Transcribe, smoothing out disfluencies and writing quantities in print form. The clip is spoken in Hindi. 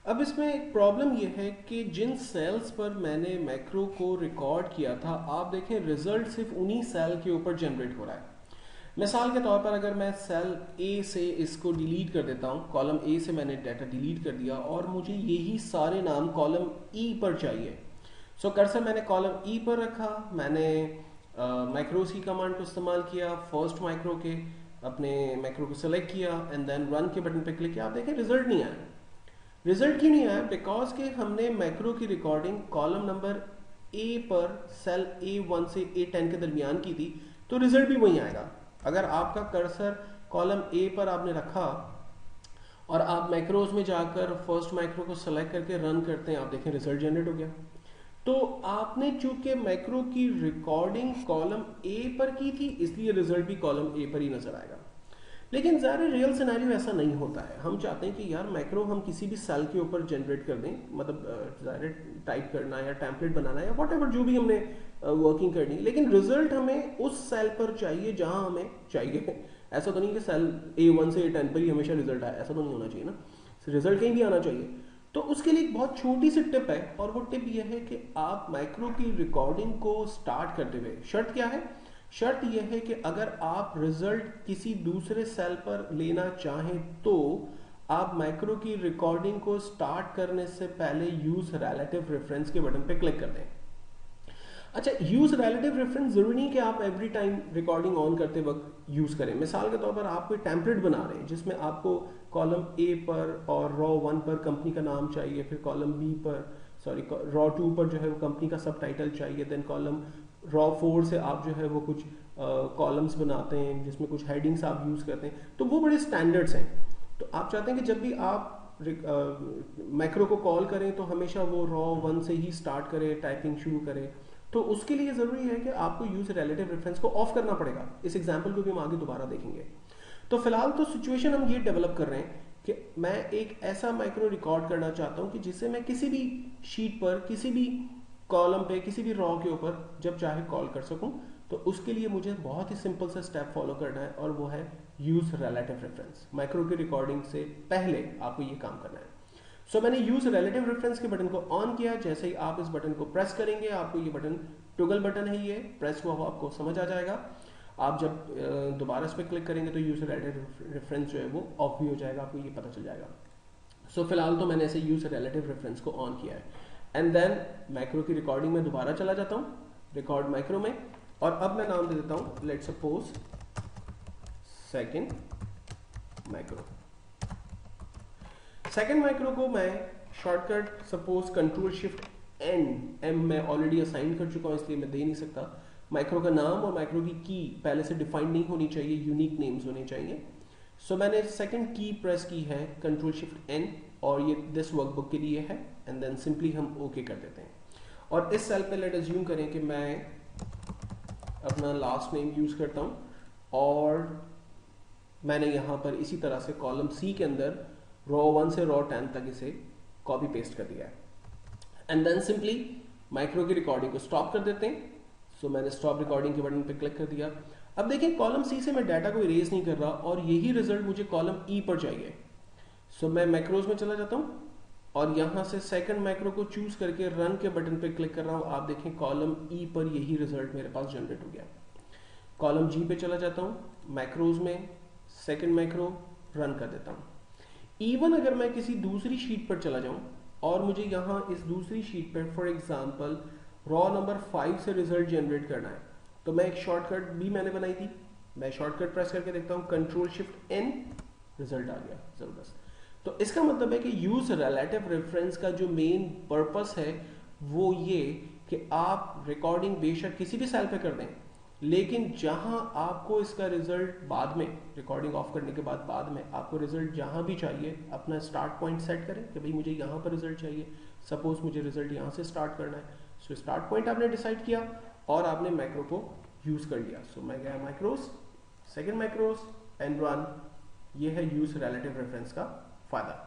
अब इसमें एक प्रॉब्लम यह है कि जिन सेल्स पर मैंने मैक्रो को रिकॉर्ड किया था, आप देखें रिजल्ट सिर्फ उन्हीं सेल के ऊपर जनरेट हो रहा है। मिसाल के तौर पर अगर मैं सेल ए से इसको डिलीट कर देता हूँ, कॉलम ए से मैंने डाटा डिलीट कर दिया और मुझे यही सारे नाम कॉलम ई पर चाहिए। सो कर्सर मैंने कॉलम ई पर रखा, मैंने मैक्रोस की कमांड को इस्तेमाल किया, फर्स्ट माइक्रो के अपने मैक्रो को सेलेक्ट किया एंड देन रन के बटन पे क्लिक किया। आप देखें रिजल्ट नहीं आया। रिजल्ट क्यों नहीं आया? बिकॉज के हमने मैक्रो की रिकॉर्डिंग कॉलम नंबर ए पर सेल A1 से A10 के दरमियान की थी, तो रिजल्ट भी वही आएगा। अगर आपका कर्सर कॉलम ए पर आपने रखा और आप मैक्रोज में जाकर फर्स्ट माइक्रो को सेलेक्ट करके रन करते हैं, आप देखें रिजल्ट जनरेट हो गया। तो आपने चूंकि मैक्रो की रिकॉर्डिंग कॉलम ए पर की थी, इसलिए रिजल्ट भी कॉलम ए पर ही नजर आएगा। लेकिन ज़ाहिर रियल सिनेरियो ऐसा नहीं होता है। हम चाहते हैं कि यार मैक्रो हम किसी भी सेल के ऊपर जनरेट कर दें, मतलब ज़ाहिर टाइप करना या टेम्पलेट बनाना या व्हाटएवर जो भी हमने वर्किंग करनी, लेकिन रिजल्ट हमें उस सेल पर चाहिए जहां हमें चाहिए। ऐसा तो नहीं कि सेल A1 से A10 पर ही हमेशा रिजल्ट आए, ऐसा तो नहीं होना चाहिए ना। रिजल्ट कहीं भी आना चाहिए। तो उसके लिए एक बहुत छोटी सी टिप है, और वो टिप यह है कि आप मैक्रो की रिकॉर्डिंग को स्टार्ट करते हुए, शर्त क्या है? शर्त यह है कि अगर आप रिजल्ट किसी दूसरे सेल पर लेना चाहें तो आप मैक्रो की रिकॉर्डिंग को स्टार्ट करने से पहले यूज रिलेटिव रेफरेंस के बटन पर क्लिक कर दें। अच्छा, यूज रिलेटिव रेफरेंस जरूरी नहीं कि आप एवरी टाइम रिकॉर्डिंग ऑन करते वक्त यूज करें। मिसाल के तौर पर आप कोई टेम्पलेट बना रहे हैं जिसमें आपको कॉलम ए पर और रॉ 1 पर कंपनी का नाम चाहिए, फिर कॉलम बी पर रॉ 2 पर जो है वो कंपनी का सब टाइटल चाहिए, देन कॉलम रॉ 4 से आप जो है वो कुछ कॉलम्स बनाते हैं जिसमें कुछ हेडिंग्स आप यूज करते हैं, तो वो बड़े स्टैंडर्ड्स हैं। तो आप चाहते हैं कि जब भी आप मैक्रो को कॉल करें तो हमेशा वो रॉ 1 से ही स्टार्ट करे, टाइपिंग शुरू करे। तो उसके लिए जरूरी है कि आपको यूज रिलेटिव रेफरेंस को ऑफ करना पड़ेगा। इस एग्जांपल को भी हम आगे दोबारा देखेंगे। तो फिलहाल तो सिचुएशन हम ये डेवलप कर रहे हैं कि मैं एक ऐसा माइक्रो रिकॉर्ड करना चाहता हूं कि जिससे मैं किसी भी शीट पर, किसी भी कॉलम पे, किसी भी रॉ के ऊपर जब चाहे कॉल कर सकूं। तो उसके लिए मुझे बहुत ही सिंपल सा स्टेप फॉलो करना है, और वो है यूज रिलेटिव रेफरेंस। माइक्रो की रिकॉर्डिंग से पहले आपको ये काम करना है। सो मैंने यूज रिलेटिव रेफरेंस के बटन को ऑन किया। जैसे ही आप इस बटन को प्रेस करेंगे, आपको ये बटन टॉगल बटन है, ये प्रेस हुआ हुआ आपको समझ आ जाएगा। आप जब दोबारा इस पर क्लिक करेंगे तो यूज रिलेटिव रेफरेंस जो है वो ऑफ भी हो जाएगा, आपको ये पता चल जाएगा। सो फिलहाल तो मैंने ऐसे यूज रिलेटिव रेफरेंस को ऑन किया है। एंड देन मैक्रो की रिकॉर्डिंग में दोबारा चला जाता हूँ, रिकॉर्ड मैक्रो में, और अब मैं नाम दे देता हूँ let's suppose second macro. Second micro को मैं shortcut suppose control shift M मैं ऑलरेडी असाइन कर चुका हूं, इसलिए मैं दे नहीं सकता। माइक्रो का नाम और माइक्रो की पहले से डिफाइंड नहीं होनी चाहिए, यूनिक नेम्स होने चाहिए। सो मैंने सेकंड की प्रेस की है कंट्रोल शिफ्ट एन, और ये दिस वर्कबुक के लिए है, एंड देन सिंपली हम ओके कर देते हैं। और इस सेल पे लेट अज्यूम करें कि मैं अपना लास्ट नेम यूज करता हूं, और मैंने यहां पर इसी तरह से कॉलम सी के अंदर रॉ 1 से रॉ 10 तक इसे कॉपी पेस्ट कर दिया है। एंड देन सिंपली माइक्रो की रिकॉर्डिंग को स्टॉप कर देते हैं। सो मैंने स्टॉप रिकॉर्डिंग के बटन पे क्लिक कर दिया। अब देखिए कॉलम सी से मैं डाटा को इरेज नहीं कर रहा, और यही रिजल्ट मुझे कॉलम ई पर चाहिए। सो मैं मैक्रोज में चला जाता हूं और यहां से सेकंड मैक्रो को चूज करके रन के बटन पे क्लिक कर रहा हूं। आप देखें कॉलम ई पर यही रिजल्ट मेरे पास जनरेट हो गया। कॉलम जी पे चला जाता हूं, मैक्रोज में सेकंड मैक्रो रन कर देता हूं। इवन अगर मैं किसी दूसरी शीट पर चला जाऊं और मुझे यहां इस दूसरी शीट पर फॉर एग्जांपल रॉ नंबर 5 से रिजल्ट जनरेट करना है, तो मैं एक शॉर्टकट भी मैंने बनाई थी, मैं शॉर्टकट प्रेस करके देखता हूं कंट्रोल शिफ्ट एन, रिजल्ट आ गया, जबरदस्त। तो इसका मतलब है कि यूज रिलेटिव रेफरेंस का जो मेन पर्पस है वो ये कि आप रिकॉर्डिंग बेशक किसी भी सेल पे कर दें, लेकिन जहां आपको इसका रिजल्ट बाद में, रिकॉर्डिंग ऑफ करने के बाद में आपको रिजल्ट जहां भी चाहिए, अपना स्टार्ट पॉइंट सेट करें कि भाई मुझे यहां पर रिजल्ट चाहिए। सपोज मुझे रिजल्ट यहां से स्टार्ट करना है, सो स्टार्ट पॉइंट आपने डिसाइड किया और आपने मैक्रो को यूज कर लिया। सो मैं गया माइक्रोस, सेकेंड माइक्रोस एंड रन। ये है यूज रिलेटिव रेफरेंस का फायदा।